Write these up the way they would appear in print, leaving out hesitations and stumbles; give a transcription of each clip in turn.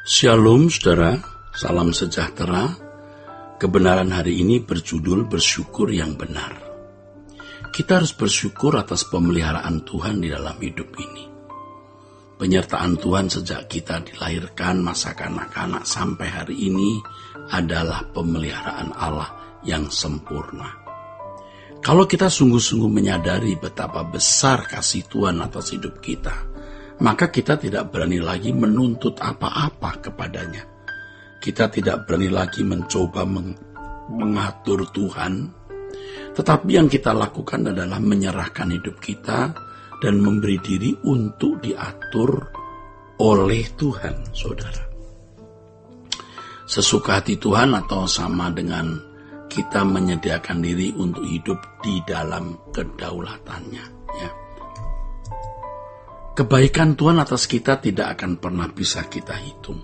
Shalom saudara, salam sejahtera. Kebenaran hari ini berjudul bersyukur yang benar. Kita harus bersyukur atas pemeliharaan Tuhan di dalam hidup ini. Penyertaan Tuhan sejak kita dilahirkan masa kanak-kanak sampai hari ini adalah pemeliharaan Allah yang sempurna. Kalau kita sungguh-sungguh menyadari betapa besar kasih Tuhan atas hidup kita, maka kita tidak berani lagi menuntut apa-apa kepadanya. Kita tidak berani lagi mencoba mengatur Tuhan, tetapi yang kita lakukan adalah menyerahkan hidup kita dan memberi diri untuk diatur oleh Tuhan, saudara. Sesuka hati Tuhan atau sama dengan kita menyediakan diri untuk hidup di dalam kedaulatannya, ya. Kebaikan Tuhan atas kita tidak akan pernah bisa kita hitung.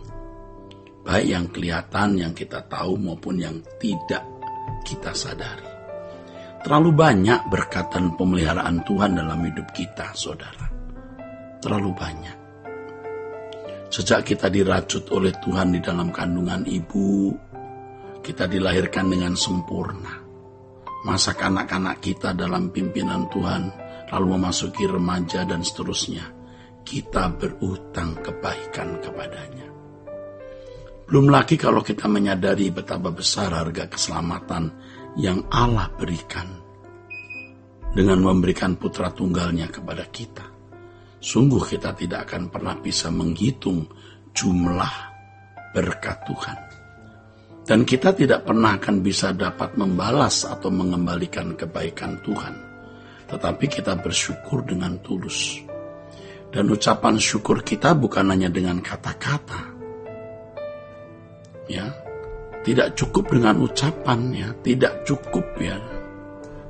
Baik yang kelihatan, yang kita tahu maupun yang tidak kita sadari. Terlalu banyak berkat dan pemeliharaan Tuhan dalam hidup kita, saudara. Terlalu banyak. Sejak kita dirajut oleh Tuhan di dalam kandungan ibu, kita dilahirkan dengan sempurna. Masa kanak-kanak kita dalam pimpinan Tuhan, lalu memasuki remaja dan seterusnya, kita berutang kebaikan kepadanya. Belum lagi kalau kita menyadari betapa besar harga keselamatan yang Allah berikan dengan memberikan putra tunggalnya kepada kita. Sungguh kita tidak akan pernah bisa menghitung jumlah berkat Tuhan. Dan kita tidak pernah akan bisa dapat membalas atau mengembalikan kebaikan Tuhan. Tetapi kita bersyukur dengan tulus. Dan ucapan syukur kita bukan hanya dengan kata-kata. Ya, tidak cukup dengan ucapan, ya, tidak cukup, ya.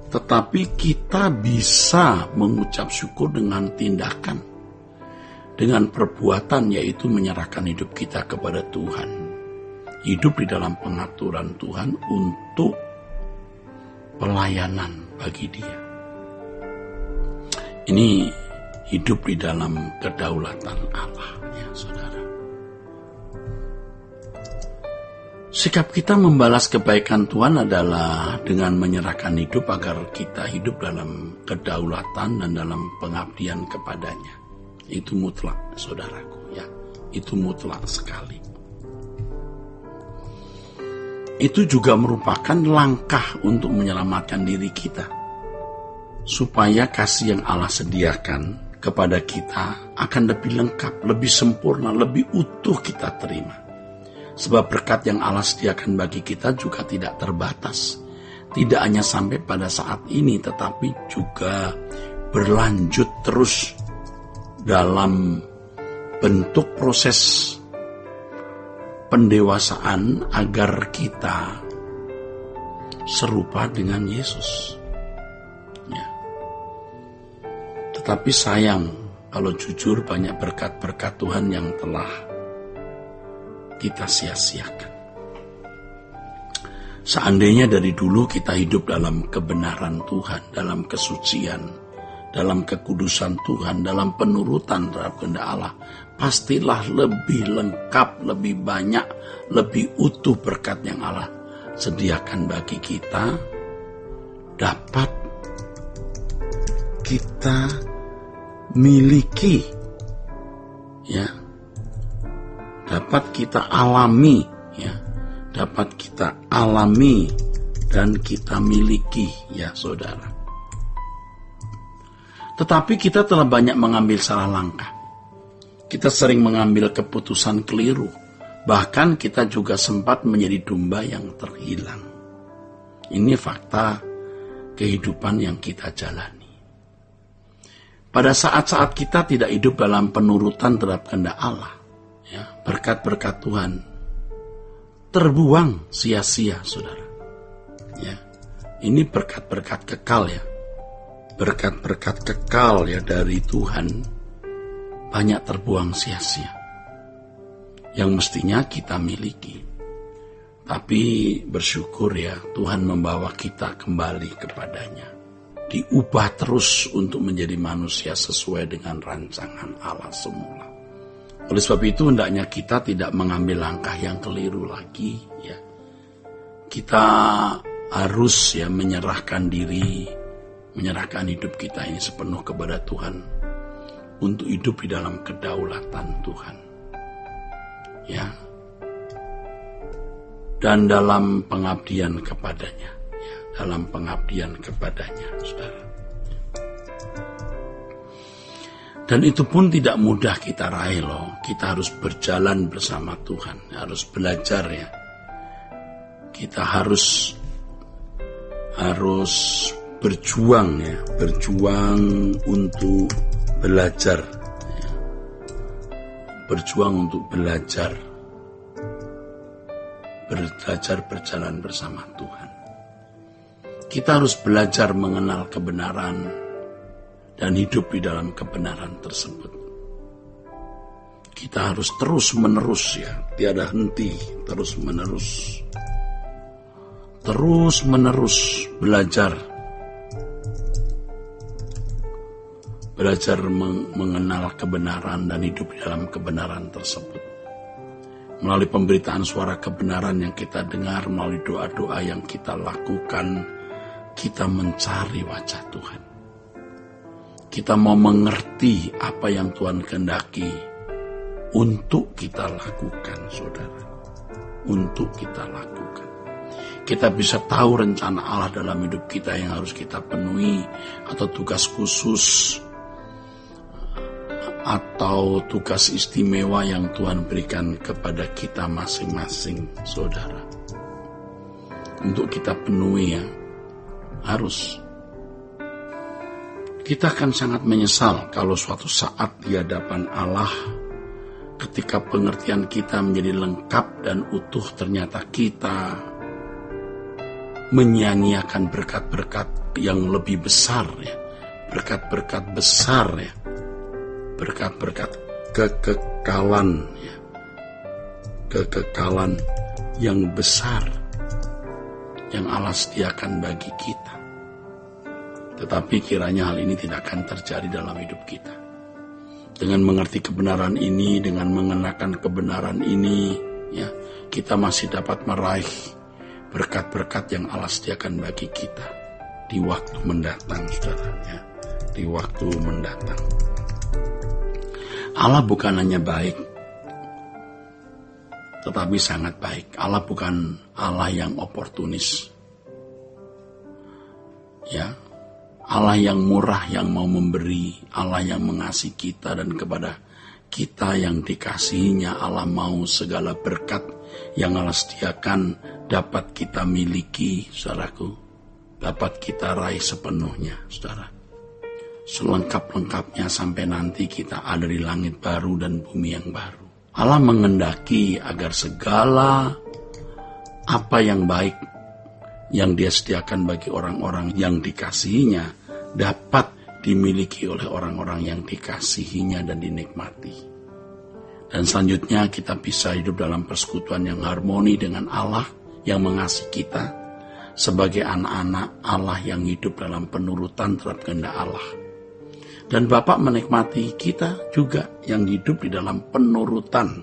Tetapi kita bisa mengucap syukur dengan tindakan, dengan perbuatan, yaitu menyerahkan hidup kita kepada Tuhan. Hidup di dalam pengaturan Tuhan untuk pelayanan bagi Dia. Ini hidup di dalam kedaulatan Allah, ya saudara. Sikap kita membalas kebaikan Tuhan adalah dengan menyerahkan hidup agar kita hidup dalam kedaulatan dan dalam pengabdian kepadanya. Itu mutlak, saudaraku, ya. Itu mutlak sekali. Itu juga merupakan langkah untuk menyelamatkan diri kita, supaya kasih yang Allah sediakan kepada kita akan lebih lengkap, lebih sempurna, lebih utuh kita terima. Sebab berkat yang Allah sediakan bagi kita juga tidak terbatas. Tidak hanya sampai pada saat ini, tetapi juga berlanjut terus dalam bentuk proses pendewasaan agar kita serupa dengan Yesus. Ya. Tetapi sayang, kalau jujur banyak berkat-berkat Tuhan yang telah kita sia-siakan. Seandainya dari dulu kita hidup dalam kebenaran Tuhan, dalam kesucian, dalam kekudusan Tuhan, dalam penurutan terhadap kehendak Allah, pastilah lebih lengkap, lebih banyak, lebih utuh berkat yang Allah sediakan bagi kita, dapat kita miliki, ya, dapat kita alami, ya, dapat kita alami dan kita miliki, ya saudara. Tetapi kita telah banyak mengambil salah langkah. Kita sering mengambil keputusan keliru. Bahkan kita juga sempat menjadi domba yang terhilang. Ini fakta kehidupan yang kita jalani. Pada saat-saat kita tidak hidup dalam penurutan terhadap kehendak Allah, ya, berkat-berkat Tuhan terbuang sia-sia, saudara. Ya, ini berkat-berkat kekal, ya. Berkat-berkat kekal, ya, dari Tuhan banyak terbuang sia-sia yang mestinya kita miliki. Tapi bersyukur, ya, Tuhan membawa kita kembali kepadanya, diubah terus untuk menjadi manusia sesuai dengan rancangan Allah semula. Oleh sebab itu hendaknya kita tidak mengambil langkah yang keliru lagi, ya. Kita harus menyerahkan diri, menyerahkan hidup kita ini sepenuh kepada Tuhan untuk hidup di dalam kedaulatan Tuhan, ya, dan dalam pengabdian kepadanya, ya, dalam pengabdian kepadanya, saudara. Dan itu pun tidak mudah kita raih loh. Kita harus berjalan bersama Tuhan, harus belajar, ya. Kita harus berjuang, ya, berjuang untuk belajar, ya. Berjuang untuk belajar berjalan bersama Tuhan. Kita harus belajar mengenal kebenaran dan hidup di dalam kebenaran tersebut. Kita harus terus menerus, ya, tiada henti, terus menerus belajar mengenal kebenaran dan hidup di dalam kebenaran tersebut. Melalui pemberitaan suara kebenaran yang kita dengar, melalui doa-doa yang kita lakukan, kita mencari wajah Tuhan. Kita mau mengerti apa yang Tuhan kehendaki untuk kita lakukan, saudara. Untuk kita lakukan. Kita bisa tahu rencana Allah dalam hidup kita yang harus kita penuhi, atau tugas khusus, atau tugas istimewa yang Tuhan berikan kepada kita masing-masing, saudara. Untuk kita penuhi, ya, harus. Kita akan sangat menyesal kalau suatu saat di hadapan Allah, ketika pengertian kita menjadi lengkap dan utuh, ternyata kita menyia-nyiakan berkat-berkat yang lebih besar, ya. Berkat-berkat besar, ya. Berkat-berkat kekekalan, ya. Kekekalan yang besar yang Allah sediakan bagi kita. Tetapi kiranya hal ini tidak akan terjadi dalam hidup kita. Dengan mengerti kebenaran ini, dengan mengenakan kebenaran ini, ya, kita masih dapat meraih berkat-berkat yang Allah sediakan bagi kita di waktu mendatang, saudara, ya, di waktu mendatang. Allah bukan hanya baik, tetapi sangat baik. Allah bukan Allah yang oportunis, ya. Allah yang murah, yang mau memberi, Allah yang mengasihi kita, dan kepada kita yang dikasihinya Allah mau segala berkat yang Allah sediakan dapat kita miliki, saudaraku, dapat kita raih sepenuhnya, saudara. Selengkap-lengkapnya sampai nanti kita ada di langit baru dan bumi yang baru. Allah mengendaki agar segala apa yang baik yang Dia sediakan bagi orang-orang yang dikasihinya dapat dimiliki oleh orang-orang yang dikasihinya dan dinikmati. Dan selanjutnya kita bisa hidup dalam persekutuan yang harmoni dengan Allah yang mengasihi kita sebagai anak-anak Allah yang hidup dalam penurutan terhadap kehendak Allah. Dan Bapa menikmati kita juga yang hidup di dalam penurutan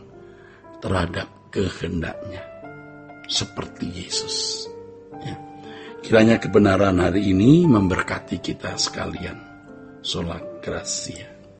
terhadap kehendak-Nya seperti Yesus. Ya. Kiranya kebenaran hari ini memberkati kita sekalian. Sola Gracia.